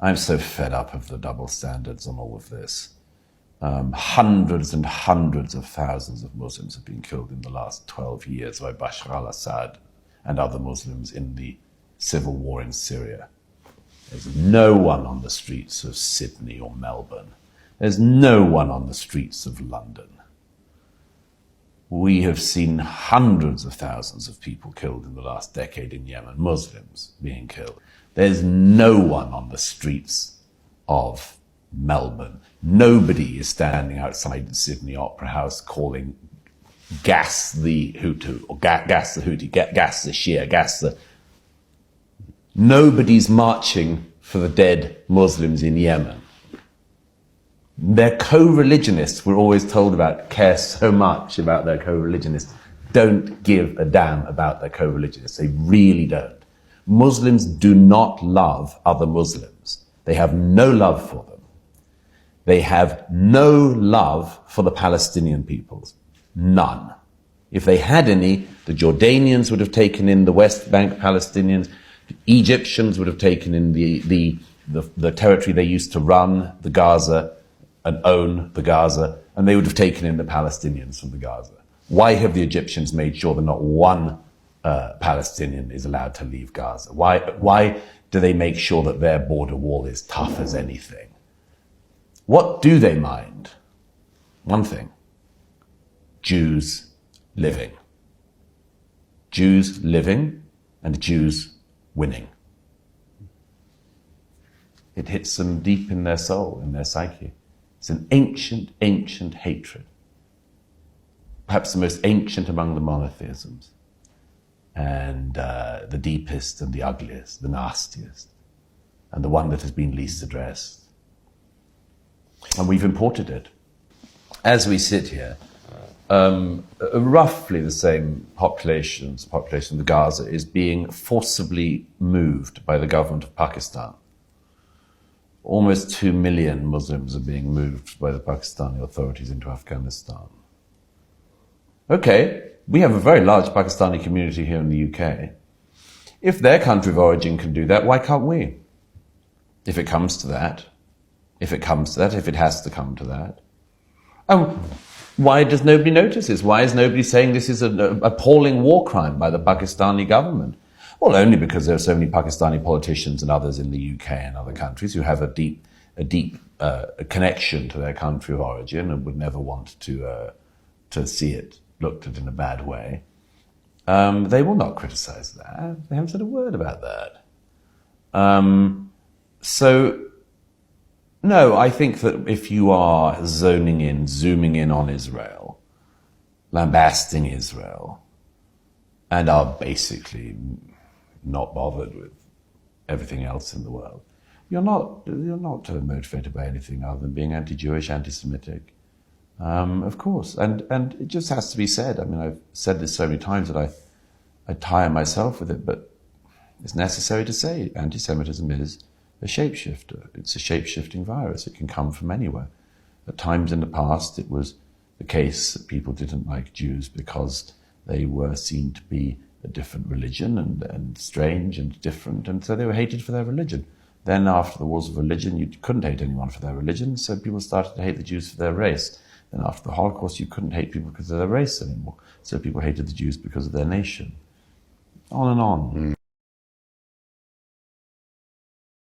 I'm so fed up of the double standards on all of this. Hundreds and hundreds of thousands of Muslims have been killed in the last 12 years by Bashar al-Assad and other Muslims in the civil war in Syria. There's no one on the streets of Sydney or Melbourne. There's no one on the streets of London. We have seen hundreds of thousands of people killed in the last decade in Yemen, Muslims being killed. There's no one on the streets of Melbourne. Nobody is standing outside the Sydney Opera House calling gas the Hutu, or gas the Houthi, gas the Shia, gas the... Nobody's marching for the dead Muslims in Yemen. Their co-religionists, we're always told about, care so much about their co-religionists, don't give a damn about their co-religionists. They really don't. Muslims do not love other Muslims. They have no love for them. They have no love for the Palestinian peoples. None. If they had any, the Jordanians would have taken in the West Bank Palestinians, the Egyptians would have taken in the territory they used to run, the Gaza, and own the Gaza, and they would have taken in the Palestinians from the Gaza. Why have the Egyptians made sure that not one Palestinian is allowed to leave Gaza? Why do they make sure that their border wall is tough as anything? What do they mind? One thing. Jews living. Jews living and Jews winning. It hits them deep in their soul, in their psyche. It's an ancient, ancient hatred. Perhaps the most ancient among the monotheisms. And the deepest and the ugliest, the nastiest. And the one that has been least addressed. And we've imported it. As we sit here, roughly the same population of Gaza is being forcibly moved by the government of Pakistan. Almost 2 million Muslims are being moved by the Pakistani authorities into Afghanistan. Okay, we have a very large Pakistani community here in the UK. If their country of origin can do that, why can't we? If it comes to that, if it has to come to that. Why does nobody notice this? Why is nobody saying this is an appalling war crime by the Pakistani government? Well, only because there are so many Pakistani politicians and others in the UK and other countries who have a deep connection to their country of origin and would never want to see it looked at in a bad way. They will not criticize that. They haven't said a word about that. No, I think that if you are zooming in on Israel, lambasting Israel, and are basically not bothered with everything else in the world, you're not motivated by anything other than being anti-Jewish, anti-Semitic, of course. And it just has to be said. I mean, I've said this so many times that I tire myself with it, but it's necessary to say anti-Semitism is a shapeshifter. It's a shape-shifting virus. It can come from anywhere. At times in the past, it was the case that people didn't like Jews because they were seen to be a different religion and strange and different, and so they were hated for their religion. Then after the wars of religion, you couldn't hate anyone for their religion, so people started to hate the Jews for their race. Then after the Holocaust, you couldn't hate people because of their race anymore, so people hated the Jews because of their nation. On and on.